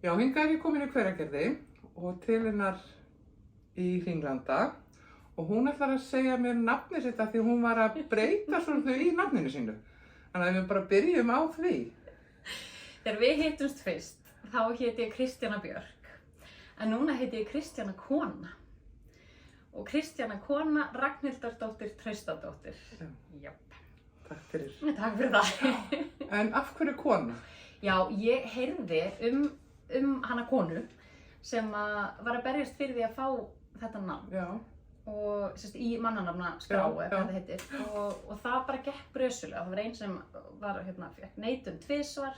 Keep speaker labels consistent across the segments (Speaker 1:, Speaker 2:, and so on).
Speaker 1: Já, hingað er ég komin í Hveragerði og til hennar í Hringlanda og hún ætlar að segja mér nafnið sitt af því hún var að breyta svolítið í nafninu sínu. Þannig að við bara byrjum á því.
Speaker 2: Þegar við hittumst fyrst, þá héti ég Kristjana Björk, en núna heiti ég Kristjana Kona. Og Kristjana Kona Ragnhildardóttir Traustadóttir.
Speaker 1: Já. Takk fyrir.
Speaker 2: Takk fyrir það.
Speaker 1: En af hverju Kona?
Speaker 2: Já, ég heyrði um hana konu sem var að berjast fyrir því að fá þetta nafn.
Speaker 1: Já.
Speaker 2: Og sérst í mannanafnaskrá, ef þetta heitir. Og það bara gekk brösulega. Það var einn sem var, fékk neitun tvisvar,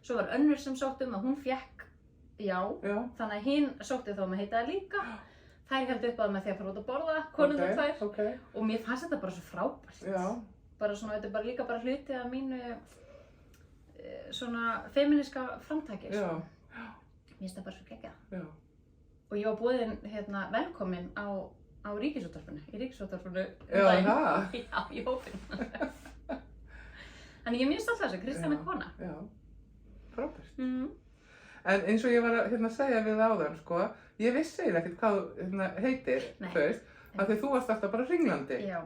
Speaker 2: svo var önnur sem sótti að hún fékk já. Þannig að hinn sótti þó að heita það líka. Þær héldu upp á það með því að fara út að borða, konurnar tvær. Og mér fannst þetta bara svo frábært.
Speaker 1: Já.
Speaker 2: Bara svona, þetta er bara líka hluti af mínu svona femíníska framtaki.
Speaker 1: Já.
Speaker 2: Mér finnst það bara svo geggjað.
Speaker 1: Já.
Speaker 2: Og ég var boðin velkomin á Ríkisútvarpinu, í Ríkisútvarpinu.
Speaker 1: Já, það?
Speaker 2: Já, í hópinn. Þannig ég er mjög stolt af þessu, Kristjana Kona.
Speaker 1: Já, frábært. En eins og ég var að segja við áðan, sko, ég vissi ekkert hvað þú heitir, þú veist, af því þú varst alltaf bara Hringlandi.
Speaker 2: Já.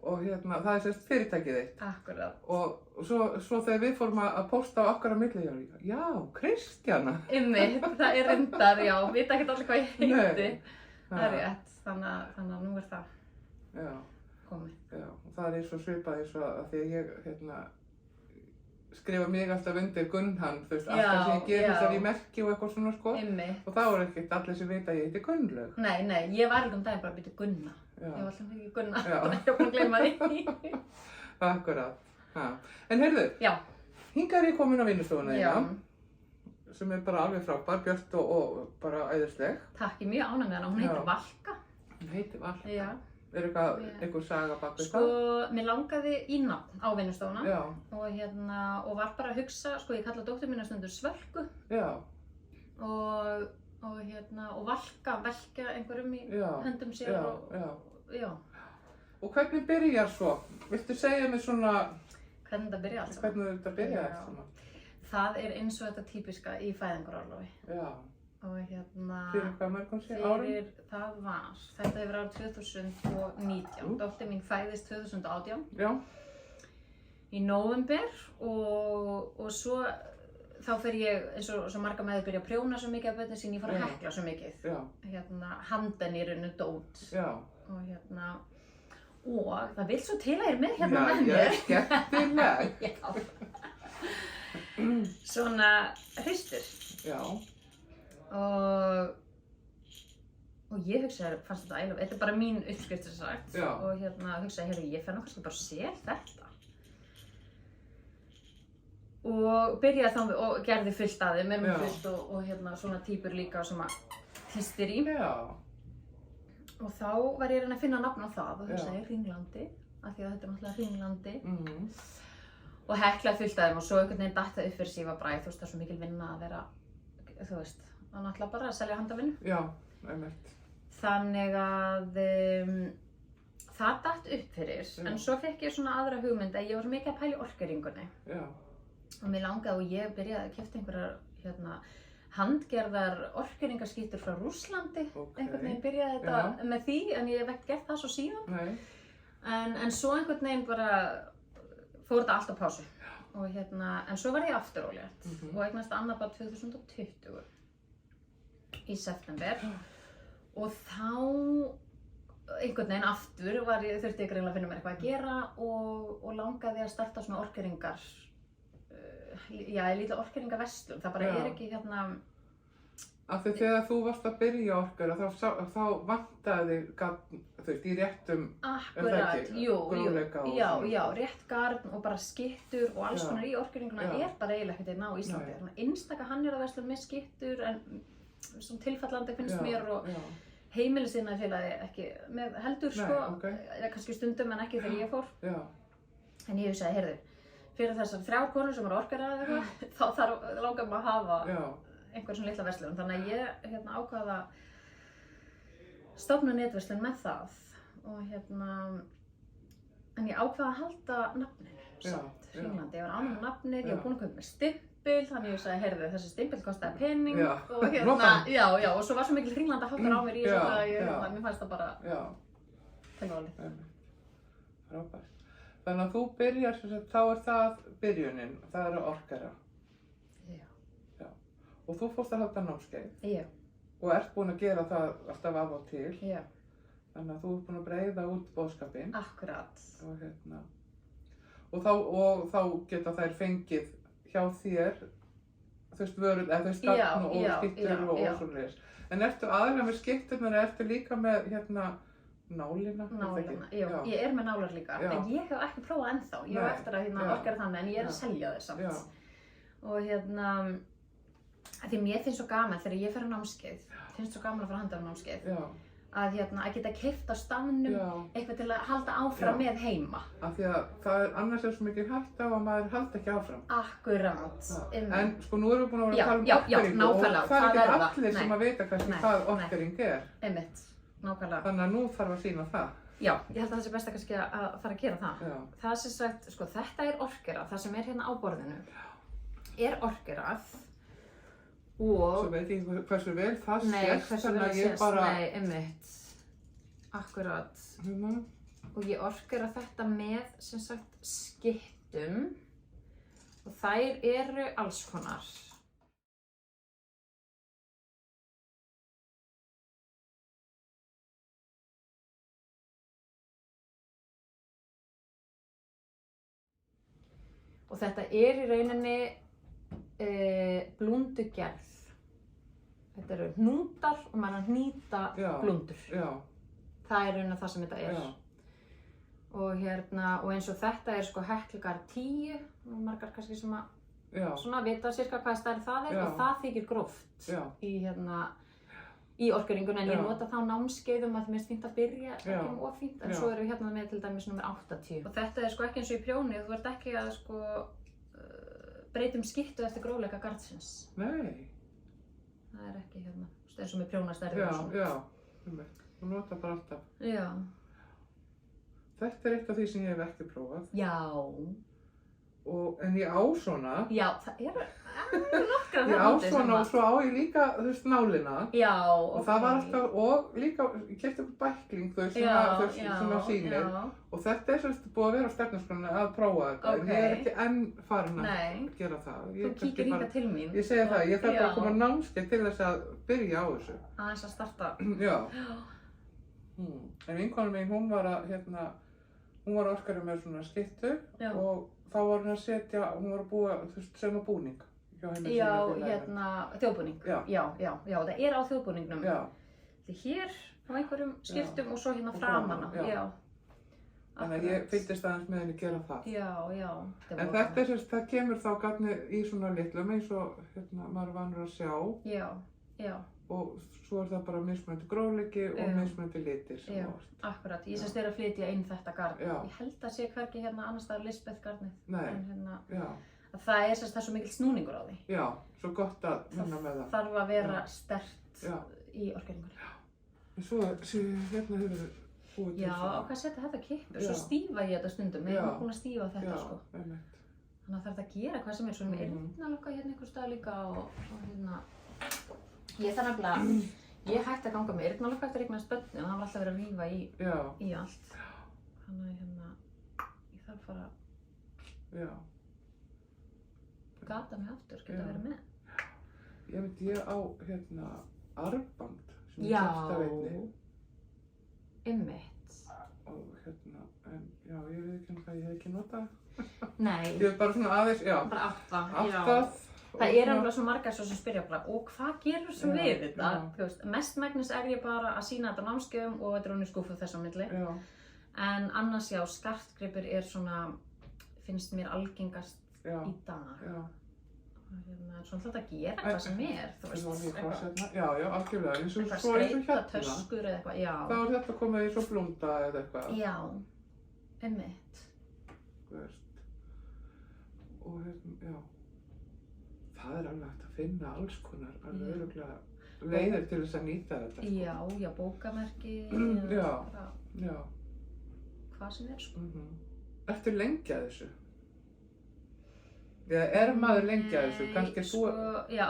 Speaker 2: Og
Speaker 1: það er sérst fyrirtækið þitt.
Speaker 2: Akkurat.
Speaker 1: Og svo þegar við fórum að posta á okkar á milli, já, Kristjana.
Speaker 2: Einmitt, það er reyndar, já, vita ekkert allir hvað ég heiti. Það er rétt, þannig að nú er það komið.
Speaker 1: Já, og það er svo svipað eins og að því að ég, skrifa mig alltaf undir Gunnhan, þú veist, alltaf sem ég ger þessar í merki og eitthvað svona, sko.
Speaker 2: Einmitt.
Speaker 1: Og þá er ekkert allir sem vita að ég heiti Gunnlaug.
Speaker 2: Nei, ég var alveg daginn bara að byrja Gunna.
Speaker 1: Já.
Speaker 2: Ég var alltaf ekki Gunna, þannig að ég var búin að gleyma því.
Speaker 1: Akkurát. En heyrðu, hingað er ég komin á vinnustofuna þína, sem er bara alveg frábær, björt og bara æðisleg.
Speaker 2: Takk, ég er mjög ánægð með hana, hún heitir Valka.
Speaker 1: Hún heitir Valka?
Speaker 2: Já.
Speaker 1: Er einhver saga bak við það?
Speaker 2: Sko, mér langaði í nafn á vinnustofuna.
Speaker 1: Já.
Speaker 2: Og var bara að hugsa, sko, ég kalla dóttur mína stundum Svölku.
Speaker 1: Já.
Speaker 2: Og velka einhverjum í höndum sér já.
Speaker 1: Og hvernig byrjar svo? Viltu segja mér svona
Speaker 2: hvernig þetta byrjar allt saman?
Speaker 1: Hvernig þetta byrjar allt saman?
Speaker 2: Það er eins og þetta típiska í fæðingarorlofi.
Speaker 1: Já.
Speaker 2: Og
Speaker 1: fyrir hvað mörgum sé árum?
Speaker 2: Þetta hefur árið 2019. Dóttir mín fæðist 2018.
Speaker 1: Já.
Speaker 2: Í nóvember og svo þá fer ég, eins og svo marga með að byrja að prjóna svo mikið af börnin sín, ég fór að hekla svo mikið.
Speaker 1: Já.
Speaker 2: Handen í rauninu dót.
Speaker 1: Já.
Speaker 2: Og það vil svo til að ég er með með mér.
Speaker 1: Já, ég er skemmtileg.
Speaker 2: Já. Svona hristur.
Speaker 1: Já.
Speaker 2: Og ég hugsaði, fannst þetta ægilega, þetta er bara mín uppskrift sem sagt.
Speaker 1: Já.
Speaker 2: Og hugsaði, heyrðu, ég fer kannski bara að sel þetta. Og byrjaði þá og gerði fullt af þeim, með fullt og svona týpur líka sem að tístir í.
Speaker 1: Já.
Speaker 2: Og þá var ég að reyna að finna nafn á það og hugsaði Hringlandi, af því að þetta er náttúrulega Hringlandi. Og heklaði fullt af þeim og svo einhvern veginn datt það upp fyrir sig, ég var bara, þú veist, það er svo mikil vinna að vera, þú veist, að náttúrulega bara að selja handavinnu.
Speaker 1: Já, einmitt.
Speaker 2: Þannig að það datt upp fyrir, en svo fekk ég svona aðra hugmynd að ég var svo mikið að pæla í orkuringunni. Já. Og mér langaði og ég byrjaði að keypta einhverjar handgerðar orkuringaskítur frá Rússlandi. Einhvern veginn byrjaði þetta með því, en ég hef ekki gert það svo síðan. Nei. En svo einhvern veginn bara fór þetta allt á pásu. Og en svo var ég aftur ólétt og eignast annað barn 2020 í september. Og þá einhvern veginn aftur þurfti ég greinilega að finna mér eitthvað að gera og langaði að starta svona orkuringar. Lítið orkuringaverslun, það bara er ekki
Speaker 1: Af því þegar þú varst að byrja orkura, þá vantaði þig, þú veist, í réttum
Speaker 2: Akkurat, já, rétt garn og bara skittur og alls konar í orkuringuna er bara eiginlega ekkert einn á Íslandi. Einstaka hannyrðaverslun með skittur, en svona tilfallandi finnst mér og heimilisinnaðfélagi ekki með heldur, sko, kannski stundum en ekki þegar ég fór. En ég hugsaði, heyrðu, fyrir þessar 3 konur sem eru orkara eða eitthvað, þá langar maður að hafa einhver svona litla verslun. Þannig að ég ákvað að stofna netverslun með það. Og en ég ákvað að halda nafninu samt, Hringlandi. Ég var ánægð með nafnið, ég var búin að kaupa mér stimpil stimpil, þannig ég sagði, heyrðu, þessi stimpil kostaði pening
Speaker 1: Já.
Speaker 2: og já, og svo var svo mikil hringlanda háttar á mér í þessu að mér fannst það bara tilvalið.
Speaker 1: Frábært. Þannig að þú byrjar, þá það byrjunin, það orkera. Já. Og þú fórst að halda námskeið. Já. Og ert búin að gera það alltaf af og til. Já. Þannig að þú ert búin að breiða út boðskapinn.
Speaker 2: Akkurat.
Speaker 1: Og þá geta þær fengið hjá þér, þú veist, vörur, eða þú veist, gagn og skittur og svoleiðis. En ertu aðalega með skitturnar eða ertu líka með, nálina?
Speaker 2: Nálina, ég með nálar líka, en ég hef ekki prófað ennþá. Ég hef eftir að orkera þannig, en ég að selja þér samt. Og því mér finnst svo gaman þegar ég fer á námskeið, finnst svo gaman að fara að handa á námskeið. Að geta keypt á staðnum eitthvað til að halda áfram með heima.
Speaker 1: Af því að annars svo mikið hægt á að maður halda ekki áfram.
Speaker 2: Akkurát.
Speaker 1: En sko nú erum við búin að vera að tala orkeringu og það ekki allir sem að vita kannski hvað orkering er.
Speaker 2: Einmitt, nákvæmlega.
Speaker 1: Þannig að nú þarf að sýna það.
Speaker 2: Já, ég held að það sé best kannski að fara að gera það. Það sem sagt, sko þetta orkera, það sem hérna á borðinu, orkerað.
Speaker 1: Svo veit ég hversu vel það sést, þannig að ég bara...
Speaker 2: Nei, einmitt. Akkurát. Og ég orkera þetta með, sem sagt, skittum. Og þær eru alls konar. Og þetta í rauninni blúndugerð. Þetta eru hnútar og maður að hnýta blúndur. Það í rauninni það sem þetta er. Og eins og þetta sko Heklugar 10, margar kannski sem að svona vita cirka hvað stærð það og það þykir gróft í orkeringunni, en ég nota þá námskeiðum að mér finnst fínt að byrja, ekki of fínt, en svo erum við með til dæmis nummer 80. Og þetta sko ekki eins og í prjóni, þú ert ekki að sko breytum skittu eftir grófleika garðsins.
Speaker 1: Nei.
Speaker 2: Það ekki eins og með prjónastærðir og svona.
Speaker 1: Já, þú nota bara alltaf. Já. Þetta eitt af því sem ég hef ekki prófað.
Speaker 2: Já.
Speaker 1: En ég á svona.
Speaker 2: Já, það eru nokkrar
Speaker 1: ég á svona og svo á ég líka, þú veist, nálina.
Speaker 2: Já,
Speaker 1: og það var alltaf, og líka, ég keypti upp bækling, þú veist, svona sýnir. Og þetta svolítið búið að vera á stefnuskránni að prófa þetta, en ég ekki enn farin að gera það.
Speaker 2: Þú kíkir hingað til mín.
Speaker 1: Ég segi það, ég þarf bara að koma námskeið til þess að byrja á þessu.
Speaker 2: Aðeins að starta.
Speaker 1: Já. En vinkona mín, hún var að orkera með svona skittu og þá var hún að setja, hún var að búa, þú veist, sömu búning hjá henni.
Speaker 2: Já, þjóðbúning. Já, það á þjóðbúningnum. Já. Þetta hér á einhverjum skiptum og svo framan á. Já.
Speaker 1: Þannig að ég fylgdist aðeins með henni gera það.
Speaker 2: Já.
Speaker 1: En þetta það kemur þá garni í svona litlum eins og maður vanur að sjá. Já. Og svo það bara mismunandi grófleiki og mismunandi litir sem
Speaker 2: það vart. Akkurat, ég semst að flytja inn þetta garn. Ég held að sé hvergi annars staðar Lisbeth garnið.
Speaker 1: Nei,
Speaker 2: það er svo mikil snúningur á því.
Speaker 1: Já, svo gott að vinna með það.
Speaker 2: Það þarf að vera sterkt í orkeringunni.
Speaker 1: En svo hefur við búið til
Speaker 2: svona. Já, á hvað setja þetta kippur? Svo stífa ég þetta stundum. Ég er búin að stífa þetta sko. Þannig að það að gera hvað sem er svo með eyrnalokka einhver stað líka og ég þarf nefnilega, ég hætti að ganga með eyrnalokka eftir eignast börn, en það var alltaf verið að rífa í allt. Þannig að ég þarf bara gata mig aftur, geta verið með.
Speaker 1: Ég á armband sem ég keypti af einni.
Speaker 2: Einmitt.
Speaker 1: Og en ég veit ekki hvað ég hef ekki notað.
Speaker 2: Nei.
Speaker 1: Ég hef bara svona aðeins,
Speaker 2: bara áttað. Það alveg svo margar sem spyrja bara, og hvað gerur svo við þetta? Mestmegnis ég bara að sýna þetta á námskeiðum og þetta er í skúffu þess á milli. En annars skartgripur svona, finnst mér algengast í dag. Svona þetta að gera hvað sem er, þú veist.
Speaker 1: Já, algjörlega, eins og svo
Speaker 2: skreita töskur eða eitthvað,
Speaker 1: þá er þetta komið í svo blúnda eða eitthvað.
Speaker 2: Já, einmitt.
Speaker 1: Þú veist, og það er alveg hægt að finna alls konar, alveg örugglega leiðir til þess að nýta þetta.
Speaker 2: Já, bókamerki, hvað sem er sko.
Speaker 1: Ertu lengi að þessu? Er maður lengi að þessu? Kannski þú...
Speaker 2: Sko, já.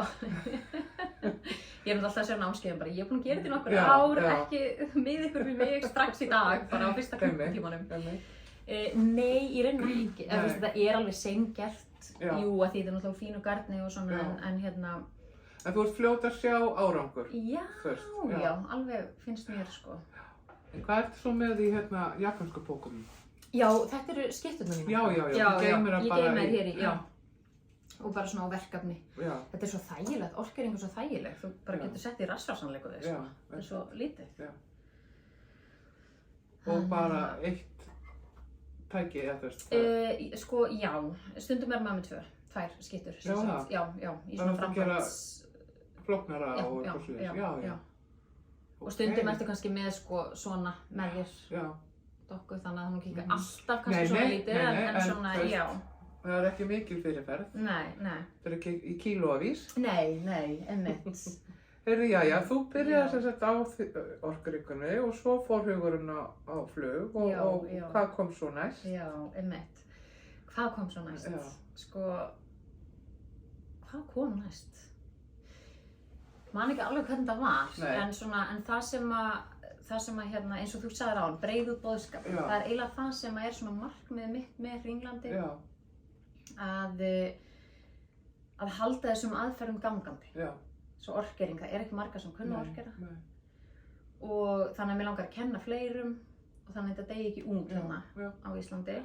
Speaker 2: Ég er alltaf að segja námskeiðum bara, ég er búin að gera þetta í nokkur ár, ekki með ykkur við mig strax í dag, bara á fyrsta klukkutímanum. Nei, í rauninni ekki. Þetta er alveg seingert, jú, að því þetta er náttúrulega fínu garni og svona, en hérna...
Speaker 1: En þú ert fljót að sjá árangur?
Speaker 2: Já, alveg finnst mér, sko.
Speaker 1: En hvað ertu svo með í hérna japansku bókunum?
Speaker 2: Já, þetta eru skipturnar mínar.
Speaker 1: Já, ég geymir
Speaker 2: hér í, já. Og bara svona á verkefni. Þetta er svo þægilegt, orkering er svo þægilegt. Þú bara getur sett í rassvarsanleiku þig, sko. Þetta er svo lítið.
Speaker 1: Og bara eitt tæki, eða þú veist?
Speaker 2: Sko, já. Stundum er maður með tvær skiptur. Já, í svona framkvæmds...
Speaker 1: Flóknara og eitthvað slúðis. Já.
Speaker 2: Og stundum ertu kannski með sko svona með þér dokku, þannig að hún ekki alltaf kannski svona lítið, en svona, já.
Speaker 1: Það er ekki mikil fyrirferð.
Speaker 2: Nei.
Speaker 1: Það er ekki í kílóavís.
Speaker 2: Nei, einmitt.
Speaker 1: Heyrðu, já, þú byrjaði sem sagt á orkuríkunni og svo fór hugurinn á flug og hvað kom svo næst?
Speaker 2: Já, einmitt. Hvað kom svo næst? Sko, hvað kom næst? Man ekki alveg hvernig það var, en það sem að hérna, eins og þú sagðir áðan, breiður boðskap, það er eiginlega það sem er svona markmið mitt með Hringlandi, að halda þessum aðferðum gangandi. Svo orkering, það er ekki margar sem kunna orkera. Og þannig að mér langar að kenna fleirum og þannig að þetta degi ekki út hérna á Íslandi.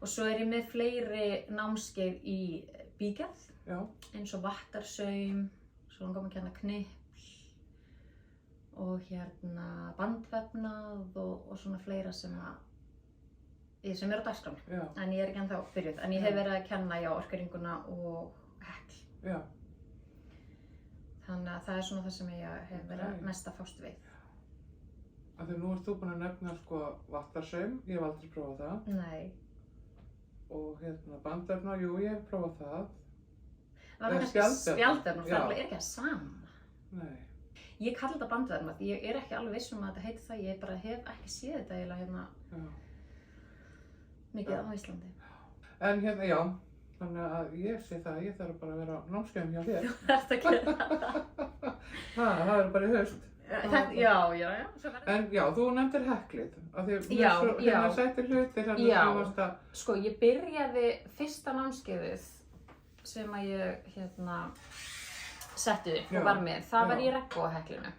Speaker 2: Og svo er ég með fleiri námskeið í bígerð, eins og vattarsaum, svo langar maður að kenna knipl og hérna bandvefnað og svona fleira sem er á dagskránni. En ég er ekki ennþá byrjuð, en ég hef verið að kenna orkuringuna og hekl. Þannig að það er svona það sem ég hef verið mest að fást við.
Speaker 1: Af því nú ert þú búin að nefna sko vattarsaum, ég hef aldrei prófað það.
Speaker 2: Nei.
Speaker 1: Og hérna bandvefnað, jú, ég hef prófað það.
Speaker 2: Það var kannski spjaldvefnað, það er ekki að sama.
Speaker 1: Nei.
Speaker 2: Ég kalli þetta bandvefnað, ég er ekki alveg viss að þetta heitir það, ég bara hef ekki séð þetta eiginlega hérna mikið á Íslandi. En
Speaker 1: hérna, já, þannig að ég sé það, ég þarf bara að vera á námskeiðum hjá þér.
Speaker 2: Þú ert að gera það.
Speaker 1: Það er bara í haust.
Speaker 2: Já.
Speaker 1: En já, þú nefndir heklið, af því hérna sættir hlutir hérna þú varst að...
Speaker 2: Sko, ég byrjaði fyrsta námskeiðið sem að ég hérna setti upp og var með, það var í regnbogaheklinu.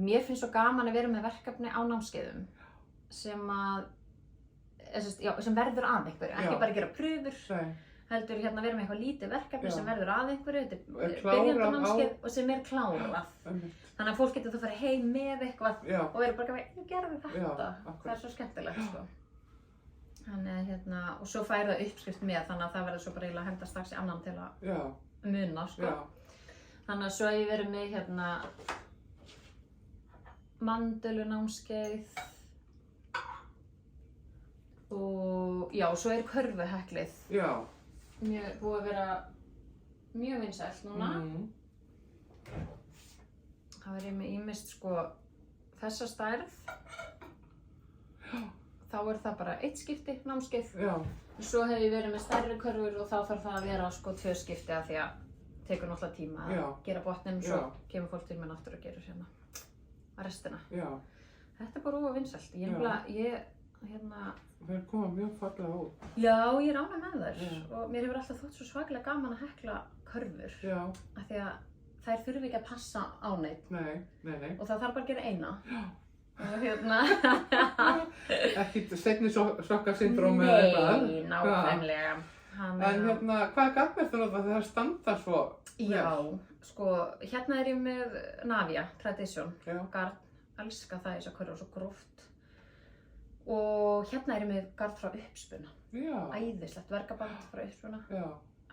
Speaker 2: Mér finnst svo gaman að vera með verkefni á námskeiðum sem verður að einhverju, ekki bara gera prufur, heldur hérna vera með eitthvað lítið verkefni sem verður að einhverju, þetta er byrjandanámskeið og sem er klárað. Þannig að fólk getur þá að fara heim með eitthvað og vera bara ég gerði þetta, það er svo skemmtilegt sko. Þannig að hérna, og svo fær það uppskrift með, þannig að það verður svo bara eiginlega að henda strax í annan til að muna sko. Þannig að svo hef ég verið með hérna mandölunámskeið og já, svo er körfuheklið. Búið að vera mjög vinsælt núna. Það var ég með ýmist sko þessa stærð. Þá er það bara eitt skipti námskeið. Svo hef ég verið með stærri körfur og þá þarf það að vera sko 2 skipti af því að tekur náttúrulega tíma að gera botninn og svo kemur fólk til mér aftur og gerur hérna restina. Þetta er bara vinsælt.
Speaker 1: Þeir koma mjög fallega út.
Speaker 2: Já, ég er ánægð með þær og mér hefur alltaf þótt svo svakalega gaman að hekla körfur. Af því að þær þurfi ekki að passa á neitt. Nei. Og það þarf bara að gera eina. Og hérna...
Speaker 1: Ekki seinni sokkasyndrómi eða eitthvað.
Speaker 2: Nei, nákvæmlega.
Speaker 1: En hérna, hvað garn ertu notað þegar það standa svo vel?
Speaker 2: Já, sko, hérna er ég með Navia Tradition garn. Elska það í þessa körfu, svo gróft. Og hérna er ég með garn frá Uppspuna. Æðislegt verkaband frá Uppspuna.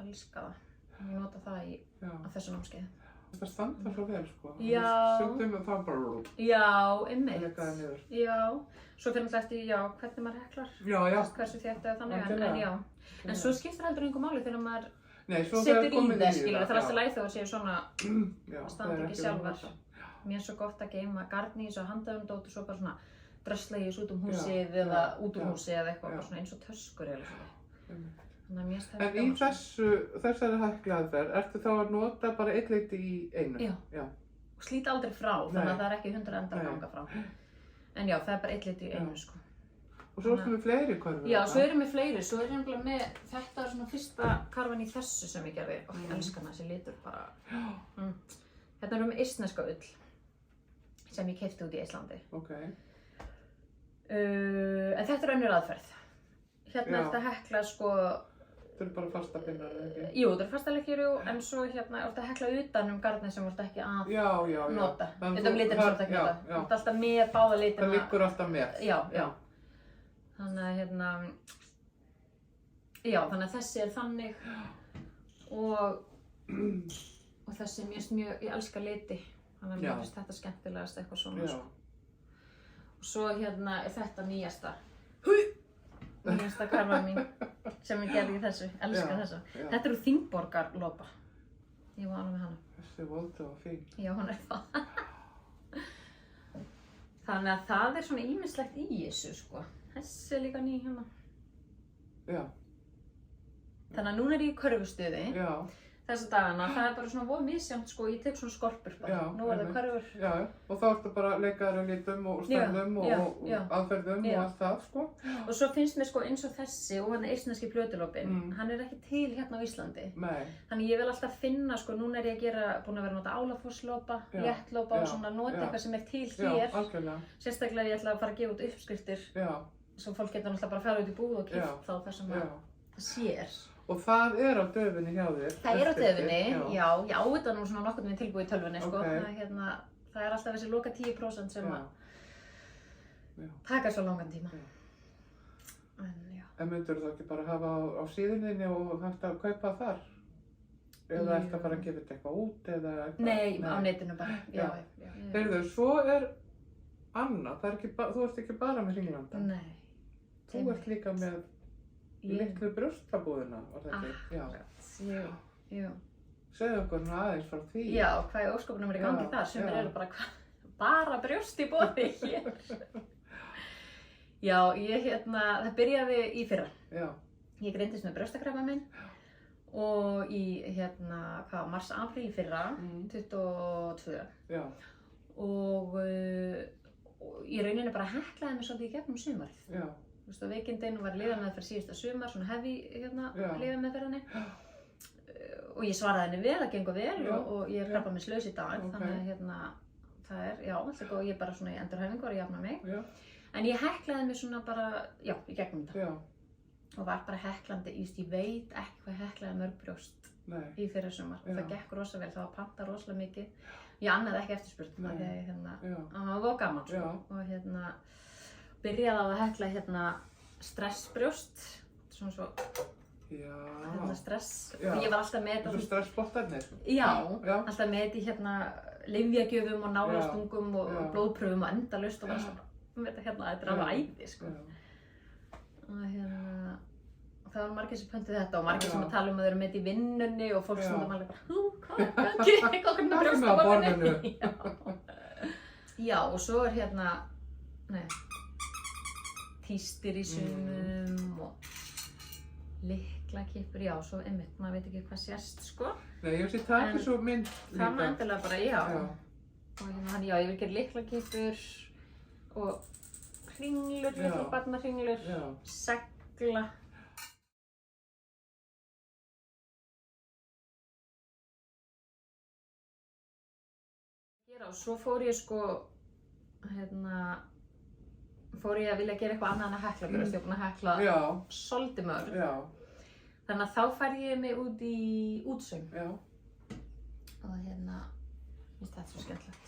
Speaker 2: Elska það. Ég nota það á þessu námskeiði.
Speaker 1: Þetta standa svo vel sko.
Speaker 2: Já.
Speaker 1: Stundum það bara...
Speaker 2: Já, einmitt.
Speaker 1: Leggaði niður.
Speaker 2: Já. Svo fyrir náttúrulega eftir, hvernig maður heklar. Hversu þétt eða þannig, en já. En svo skiptir heldur einhver máli þegar maður setur í það, skilur. Það er alltaf læð þegar það séu svona, það standa ekki sjálfar. Mér er svo gott að geyma garn í þessu handaðundótt og svo bara svona drösla í þessu út húsið eða út húsið eða eitthvað, bara svona eins og töskur eða svona. Þannig að mér finnst það
Speaker 1: En í þessari hæklaðferð, ertu þá að nota bara einn liti í einu?
Speaker 2: Já. Og slíta aldrei frá, þannig að það er ekki 100 endar að ganga frá. En já, það er bara einn liti í einu, sko.
Speaker 1: Og svo erum við fleiri karfur?
Speaker 2: Já, svo erum við fleiri. Svo erum við með, þetta er svona fyrsta karfan í þessu sem ég gerði. Og ég elska hana, þessi litur bara. Þetta erum við eistneska ull sem ég keypti út í Íslandi. En þetta er önnur aðferð. Hérna er þetta að hekla sko...
Speaker 1: Þetta eru bara fasta pinnar, eða ekki?
Speaker 2: Jú, þetta eru fasta lekkjur, en svo hérna er þetta að hekla utan garnið sem þú ert ekki að nota. Þetta litin sem þú ert ekki að nota. Þú ert alltaf með báða litina.
Speaker 1: Það liggur alltaf með.
Speaker 2: Já. Þannig að hérna... Já, þannig að þessi er þannig og þessi er mjög, ég elska liti. Þannig að mér finnst þetta skemmtilegast eitthvað svona sko. Og svo hérna er þetta nýjasta karfan mín sem ég gerði í þessu, elska þessu. Þetta eru Þingborgar lopa. Ég var alveg með hana.
Speaker 1: Þessi volda var fín.
Speaker 2: Já, hún er það. Þannig að það er svona ýmislegt í þessu sko. Þessi er líka ný hérna.
Speaker 1: Já.
Speaker 2: Þannig að núna er ég í körfustuði.
Speaker 1: Já.
Speaker 2: Þessa dagana, það er bara svona voða misjafnt sko, ég tek svona skorpur bara, nú er það körfur.
Speaker 1: Já, og þá ertu bara að leika þér á litum og stærðum og aðferðum og allt það sko.
Speaker 2: Og svo finnst mér sko eins og þessi og hann eistneski plötulópinn, hann er ekki til hérna á Íslandi.
Speaker 1: Nei.
Speaker 2: Þannig ég vil alltaf finna sko, núna er ég búin að vera að nota Álafosslópa, léttlópa og svona nota eitthvað sem er til hér.
Speaker 1: Já, algjörlega.
Speaker 2: Sérstaklega ég ætla að fara að gefa út uppskriftir, svo fólk getur náttúrulega bara að fara út í búð og kippt þá þar sem það sér.
Speaker 1: Og það er á döfinni hjá þér?
Speaker 2: Það er á döfinni, já. Ég á þetta nú svona nokkurn veginn tilbúið í tölvunni, sko. Það er alltaf þessi loka 10% sem að taka svo langan tíma.
Speaker 1: En myndur þú ekki bara hafa á síðunni og hægt að kaupa þar? Eða ætti að fara að gefa þetta eitthvað út eða eitthvað?
Speaker 2: Nei, á netinu bara, já.
Speaker 1: Heyrðu, svo er annað, þú ert ekki bara með hringlanda.
Speaker 2: Nei.
Speaker 1: Þú ert líka með litlu brjóstabúðina, var þetta ekki?
Speaker 2: Jú.
Speaker 1: Segðu okkur aðeins frá því.
Speaker 2: Já, hvað er óskopunum í gangi þar, sem eru bara brjóst í boði hér. Já, það byrjaði í fyrra.
Speaker 1: Já.
Speaker 2: Ég greindist með brjóstakrabbamein og í mars-apríl í fyrra, 22.
Speaker 1: Já.
Speaker 2: Og í rauninni bara heklaði mig svolítið í gegnum sumarið.
Speaker 1: Já.
Speaker 2: Þú veist, á veikindin var lyfjameðferð síðasta sumar, svona heavy lyfjameðferðinni. Og ég svaraði henni vel, það gengur vel og ég er krabbameinslaus í dag. Þannig að það er, alltaf góð, ég er bara svona í endurhæfingu og að jafna mig. En ég heklaði mig svona bara, í gegnum þetta. Og var bara heklandi, ég veit ekki hvað heklaði mörg brjóst í fyrra sumar. Og það gekk rosa vel, það var pantað rosalega mikið. Ég annaði ekki eftirspurn, það var gaman sko. Og byrjaði á að hekla stressbrjóst, svona svo stress, og ég var alltaf með þetta.
Speaker 1: Svo stressbottarnir?
Speaker 2: Já, alltaf með þetta lyfjagjöfum og nálastungum og blóðpröfum og endalaust og þetta er alveg æði sko. Og það var margir sem pöntuðu þetta og margir sem að tala um að þau eru með þetta í vinnunni og fólk sem það bara, hvað er brjóst á borðinu? Já, og svo er tístir í sumum og lyklakippur, svo einmitt, maður veit ekki hvað sést sko.
Speaker 1: Nei, ég það er svo mynd líka.
Speaker 2: Það var endilega bara, Og ég vil gera lyklakippur og hringlur, litlu barnahringlur, segla. Og svo fór ég sko, fór ég að vilja gera eitthvað annað en að hekla brjóst, ég var búin að hekla svolítið mörg. Þannig að þá fær ég mig út í útsaum. Og finnst þetta svo skemmtilegt.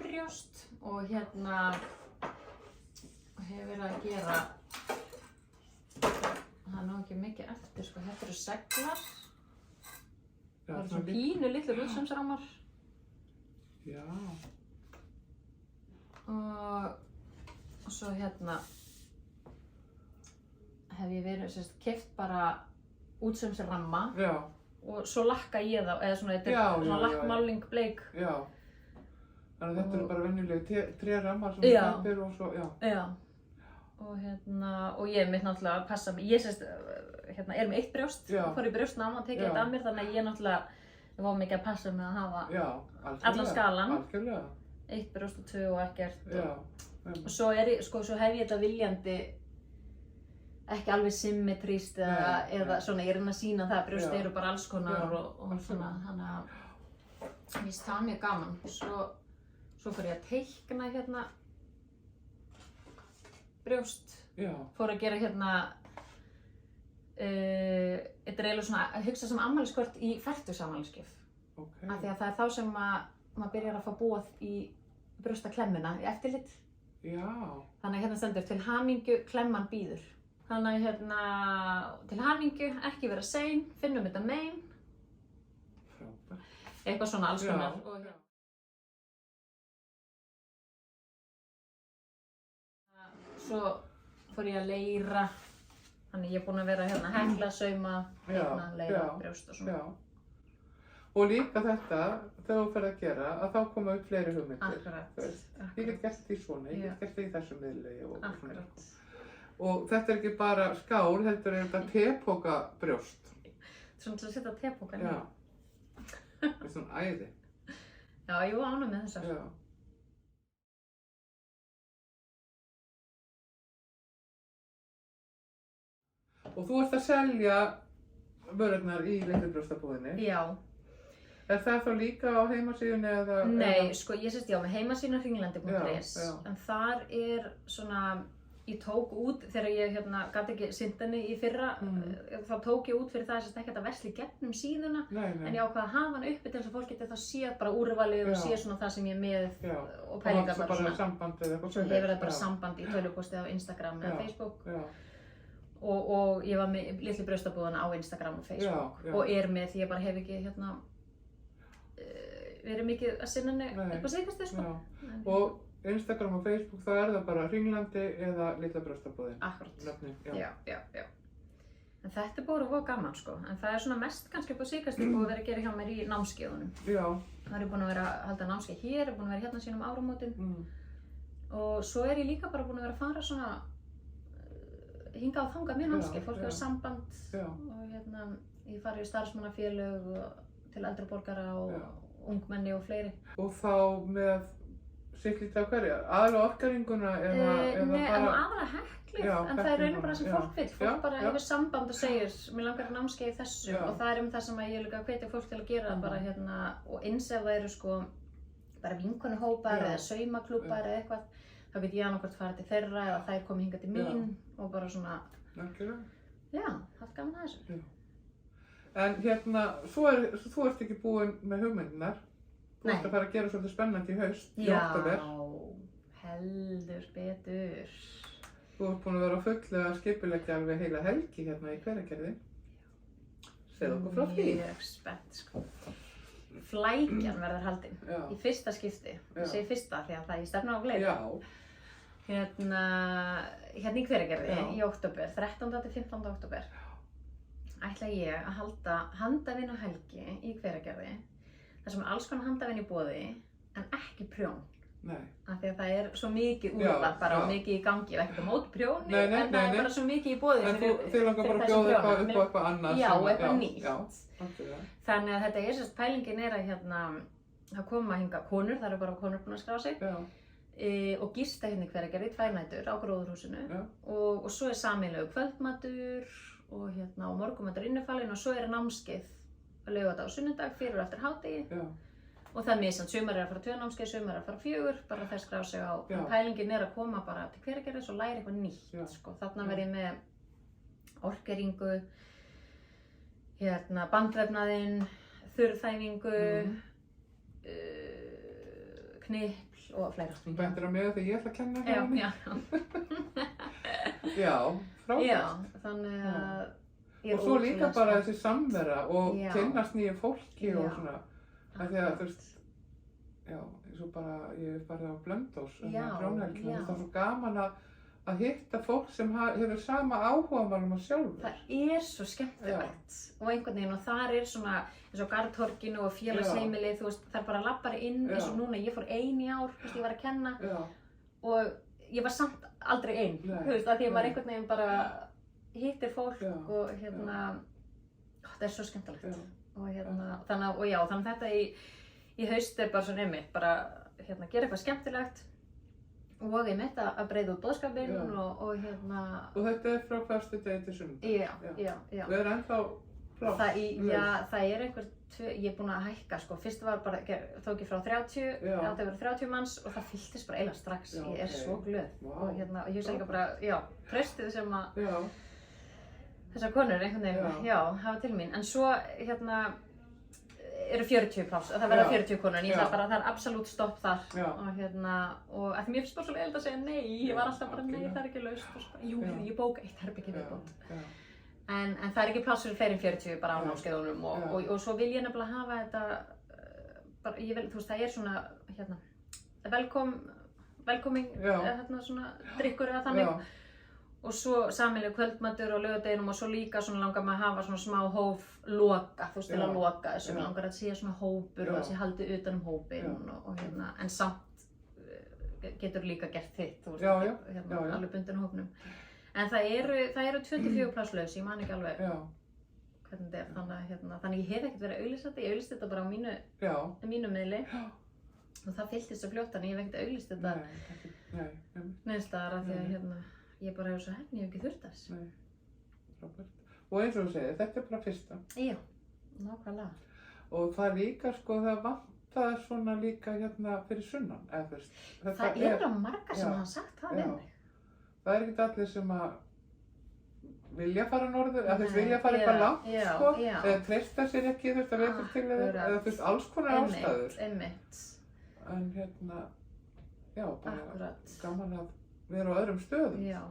Speaker 2: Brjóst og hef verið að gera, það er nú ekki mikið eftir sko, þetta eru seglar. Það eru svona pínu litlu útsaumsrámar.
Speaker 1: Já.
Speaker 2: Og svo hef ég verið, keypt bara útsaumsramma og svo lakka ég þá, eða svona lakkmáling bleik.
Speaker 1: Já. Þannig að þetta eru bara venjuleg trérammar sem þú kaupir og svo,
Speaker 2: og ég mitt náttúrulega passa mig, ég sérst, er með eitt brjóst, og fór í brjóstnám og tekið þetta af mér, þannig að ég náttúrulega var mikið að passa mig að hafa allan skalan, eitt brjóst og 2 og ekkert, og svo svo hef ég þetta viljandi ekki alveg symmetríst eða svona, ég reyna að sýna það að brjóst eru bara alls konar og svona, þannig að mér finnst það mjög gaman. Svo fór ég að teikna brjóst, fór að gera þetta er eiginlega svona að hugsa sem afmæliskort í fertugsafmælisgjöf. Af því að það er þá sem maður byrjar að fá boð í brjóstaklemmuna í eftirlit. Þannig að stendur til hamingju, klemman bíður. Þannig að til hamingju, ekki vera sein, finnum þetta mein. Eitthvað svona alls konar. Svo fór ég að leira, þannig ég er búin að vera hekla, sauma, leira, brjóst og svona.
Speaker 1: Og líka þetta, þegar þú ferð að gera, að þá koma upp fleiri hugmyndir.
Speaker 2: Akkurat.
Speaker 1: Ég get gert því svona, ég get gert því í þessu miðli og svona. Og þetta er ekki bara skál, heldur er þetta tepóka brjóst.
Speaker 2: Svona til að setja tepókan í.
Speaker 1: Það er svona æði.
Speaker 2: Já, ég var ánægð með þessar.
Speaker 1: Og þú ert að selja vörurnar í litlu brjóstabúðinni.
Speaker 2: Já.
Speaker 1: Er það þá líka á heimasíðunni eða?
Speaker 2: Nei, sko ég sést með heimasíðuna hringlandi.is, en þar er svona, ég tók út þegar ég gat ekki sinnt henni í fyrra, þá tók ég út fyrir það ekki að versla í gegnum síðuna, en ég ákvað að hafa hana uppi til þess að fólk geti þá séð bara úrvalið og séð svona það sem ég er með og pælingar bara svona.
Speaker 1: Og það samband eða eitthvað
Speaker 2: svo hefur það bara samband í tölvupósti á Instagram eða Facebook. Og ég var með litlu brjóstabúðana á Instagram og Facebook og er með því ég bara hef ekki verið mikið að sinna henni eitthvað síðkastið sko.
Speaker 1: Og Instagram og Facebook þá er það bara Hringlandi eða litla brjóstabúðin.
Speaker 2: Akkurat. Já. En þetta er búið að vera gaman sko, en það er svona mest kannski upp á síðkastið búið að vera að gera hjá mér í námskeiðunum. Það er búin að vera að halda námskeið hér, er búin að vera hérna síðan áramótin. Og svo er ég líka bara búin að vera að fara svona hingað og þangað með námskeið, fólk hefur samband og ég fari í starfsmannafélög til eldri borgara og ungmenni og fleiri.
Speaker 1: Og þá með sitt lítið af hverja? Aðalega orkaringuna eða
Speaker 2: nei,
Speaker 1: bara?
Speaker 2: Nei, aðalega heklið, en það er raunin bara sem fólk vill. Fólk bara hefur samband og segir, mér langar námskeið í þessu og það er það sem ég líka hvetja fólk til að gera bara og eins ef það eru sko bara vinkonuhópar eða saumaklúbbar eða eitthvað, þá get ég annarkvort farið til þeirra eða þær komið hingað til mín og bara svona, haft gaman að þessu.
Speaker 1: En þú ert ekki búin með hugmyndinar. Þú ert að fara að gera svolítið spennandi í haust, í október.
Speaker 2: Já, heldur betur.
Speaker 1: Þú ert búin að vera á fullu að skipuleggja alveg heila helgi í Hveragerði. Segðu okkur frá því.
Speaker 2: Mjög spennt sko. Flækjan verður haldin í fyrsta skipti. Ég segi fyrsta því að það ég stefna á fleiri. Hérna í Hveragerði í október, 13. til 15. október. Ætla ég að halda handavinnuhelgi í Hveragerði þar sem er alls konar handavinnu í boði en ekki prjón. Af því að það er svo mikið úrval bara og mikið í gangi, ég ekki á móti prjóni en það er bara svo mikið í boði
Speaker 1: fyrir þið langar bara að bjóða eitthvað upp á eitthvað annað.
Speaker 2: Já, eitthvað nýtt. Þannig að þetta er pælingin er að koma hingað konur, það eru bara konur búin að skrá sig og gista hérna í Hveragerði 2 nætur á gróðurhúsinu og svo er sameiginlegur kvöldmatur og morgunmatur innifalinn og svo er námskeið laugardag og sunnudag fyrir og eftir hádegi og það er misjafnt, sumar er að fara 2 námskeið, sumar er að fara 4 bara þess skrá sig á. Pælingin er að koma bara til Hveragerðis og læra eitthvað nýtt sko. Þarna verð ég með orkeringu, bandvefnaðinn, þurrþæfingu, knipl og fleira.
Speaker 1: Þú bendir á mig þegar ég ætla að kenna
Speaker 2: hérna.
Speaker 1: Já, frábært.
Speaker 2: Já, þannig að ég er
Speaker 1: og svo líka bara þessi samvera og kynnast nýju fólki og svona. Því að þú veist, eins og bara, ég er bara á Blönduós, prjónahelgina, það er svo gaman að hitta fólk sem hefur sama áhugamál að sjálfur.
Speaker 2: Það er svo skemmtilegt og einhvern veginn og þar er svona eins og Garðtorginu og félagsheimili, þú veist, það er bara lappari inn eins og núna, ég fór 1 í ár, ég var að kenna og ég var samt aldrei einn, þú veist, af því að maður einhvern veginn bara hittir fólk og þetta svo skemmtilegt. Og þannig að þetta í haust bara svona einmitt, bara gera eitthvað skemmtilegt og einmitt að breiða út boðskapinn og
Speaker 1: Og þetta frá föstudegi til sunnudag?
Speaker 2: Já.
Speaker 1: Og ennþá pláss?
Speaker 2: Það einhver, ég búin að hækka sko, fyrst var bara, tók ég frá 30, það verið 30 manns og það fylltist bara eiginlega strax, ég svo glöð. Og ég hugsa líka bara, traustið sem að þessar konur einhvern veginn, hafa til mín. En svo eru 40 pláss, það verða 40 konur, en ég ætla bara að það absolutt stopp þar. Og að mér finnst bara svo leiðilegt að segja nei, ég var alltaf bara nei, það ekki laust. Jú, ég bóka eitt herbergi viðbót. En það ekki pláss fyrir fleiri en 40 bara á námskeiðunum og svo vil ég nefnilega hafa þetta, bara, þú veist, það svona, velkoming, svona drykkur eða þannig. Og svo sameiginlegur kvöldmatur og laugardeginum og svo líka svona langar maður að hafa svona smá hóf loka, þú veist, til að loka þessu. Mér langar að sé svona hópur og að sé haldið utan hópinn og en samt getur líka gert þitt, þú veist, alveg bundin hópnum. En það eru 24 pláss laus, ég man ekki alveg hvernig þetta er, þannig ég hef ekkert verið að auglýsa þetta, ég auglýsti þetta bara á mínu miðli og það fylltist svo fljótt, þannig ég hef ekkert auglýst þetta neins staðar af því að ég bara hefur svo henni, ég hef ekki þurft þess.
Speaker 1: Nei, frábært. Og eins og þú segir, þetta er bara fyrsta.
Speaker 2: Já, nákvæmlega.
Speaker 1: Og það líka, sko, það vantar svona líka fyrir sunnan, eða þú veist.
Speaker 2: Það eru margar sem hafa sagt það við mig.
Speaker 1: Það er ekkert allir sem að vilja fara norður, eða þú veist, vilja fara eitthvað langt, sko, eða treysta sér ekki, þú veist, að veita til eða þú veist, alls konar ástæður.
Speaker 2: Einmitt.
Speaker 1: En bara gaman að vera á öðrum stöðum.
Speaker 2: Já.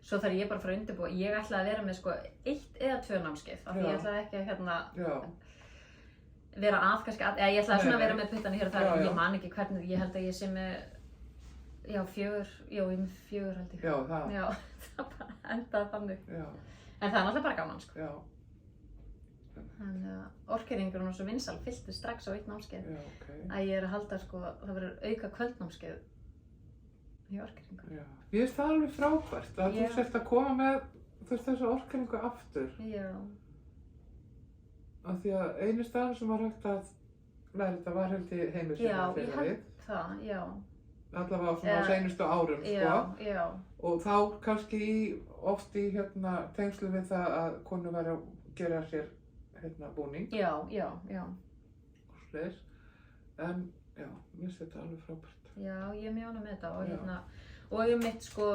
Speaker 2: Svo þarf ég bara að fara að undirbúa. Ég ætlaði að vera með sko 1 eða 2 námskeið. Af því ég ætlaði ekki að vera kannski eða ég ætlaði svona að vera með puttana hér og þar. Ég man ekki hvernig, ég held að ég sé með 4 held ég. Já, það bara endaði þannig. En það er náttúrulega bara gaman sko. Þannig að orkeyringurinn og svo vinsæl fyllti strax á 1 námskeið. Að ég er að halda sko, það verður auka kvöldnámskeið í orkeyringu.
Speaker 1: Ég finnst það alveg frábært að þú sért að koma með þessu orkeyringu aftur. Af því að einu staðan sem var hægt að læra þetta var held í heimilisfélagið.
Speaker 2: Ég held það,
Speaker 1: Allavega á svona seinustu árum, sko. Og þá kannski oft í tengslu við það að konu væri að gera sér búning.
Speaker 2: Já.
Speaker 1: Og svoleiðis. En mér finnst þetta alveg frábært.
Speaker 2: Já, ég er mjög ánægð með þetta og ég mitt sko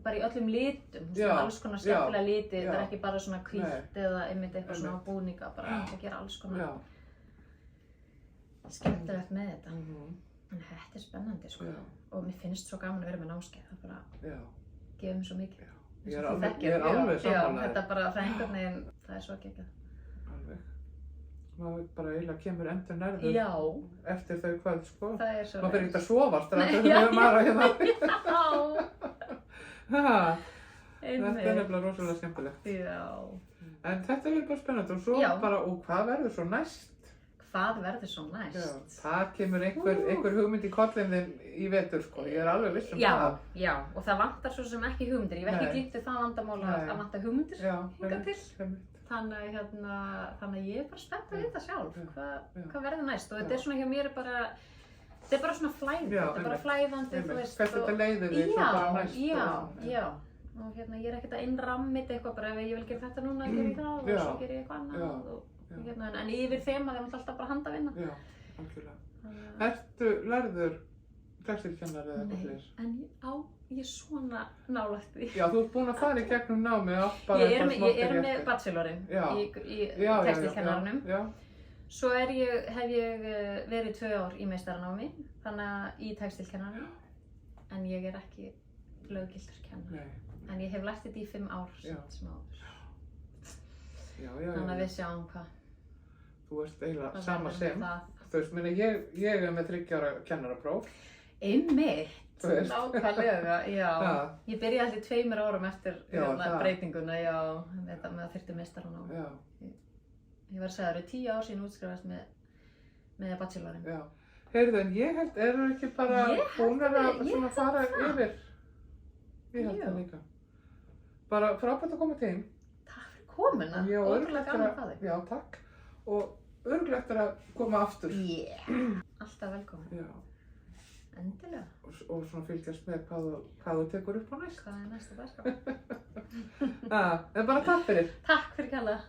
Speaker 2: bara í öllum litum, alls konar skemmtilega liti, þetta er ekki bara svona hvítt eða einmitt eitthvað svona búninga, bara að gera alls konar skemmtilegt með þetta. En þetta er spennandi sko og mér finnst svo gaman að vera með námskeið, það bara gefur mér svo mikið.
Speaker 1: Ég er alveg sammála.
Speaker 2: Þetta bara, það einhvern veginn, það er svo geggjað.
Speaker 1: Alveg. Maður bara eiginlega kemur endur nærður eftir þau kvöld, sko.
Speaker 2: Það er svo
Speaker 1: maður fyrir ekki að sofa strax þegar við erum aðra hérna. Þetta er nefnilega rosalega skemmtilegt. En þetta verður bara spennandi og svo bara, og hvað verður svo næst?
Speaker 2: Hvað verður svo næst?
Speaker 1: Það kemur einhver hugmynd í kollin þinn í vetur, sko. Ég er alveg viss það.
Speaker 2: Já, og það vantar svo sem ekki hugmyndir. Ég hef ekki glímt við það vandamál að vanta hugmyndir hingað til. Þannig að ég er bara spennt að vita sjálf hvað verður næst og þetta er svona hjá mér þetta er bara svona flæðandi, þetta er bara flæðandi, þú veist.
Speaker 1: Hvert þetta leiðir þig svo bara næst.
Speaker 2: Já, og ég er ekkert að innrammit eitthvað bara ef ég vil gera þetta núna, gera ég það og svo gera ég eitthvað annað en yfir þema þeim alltaf bara handavinna.
Speaker 1: Já, algjörlega. Ertu lærður textilkennari eða eitthvað fleiri?
Speaker 2: En ég er svona nálægt því.
Speaker 1: Já, þú ert búin að fara í gegnum námið bara
Speaker 2: ég er með bachelorinn í textilkennaranum. Svo hef ég verið 2 ár í meistaranámi, þannig að í textilkennaranum. En ég er ekki löggiltur kennari. En ég hef lært þetta í 5 ár sem áður. Þannig að við sjáum hvað.
Speaker 1: Þú ert eiginlega sama sem. Þú veist, ég er með 3 ára kennarapróf.
Speaker 2: Einmitt, nákvæmlega, Ég byrjaði alltaf 2 árum eftir breytinguna, með að þyrfti meistaranám. Ég var að segja það eru 10 ár síðan útskrifast með bachelorinn.
Speaker 1: Heyrðu, en ég held, eru ekki bara búnar að fara Ég held það líka. Bara frábært að koma til þín.
Speaker 2: Takk fyrir komuna. Ótrúlega gaman að fá þig.
Speaker 1: Já, takk. Og örugglega eftir að koma aftur.
Speaker 2: Alltaf velkomin.
Speaker 1: Já.
Speaker 2: Endilega.
Speaker 1: Og svona fylgjast með hvað þú tekur upp á næst.
Speaker 2: Hvað næsta dagskrá?
Speaker 1: En bara takk fyrir.
Speaker 2: Takk fyrir kærlega.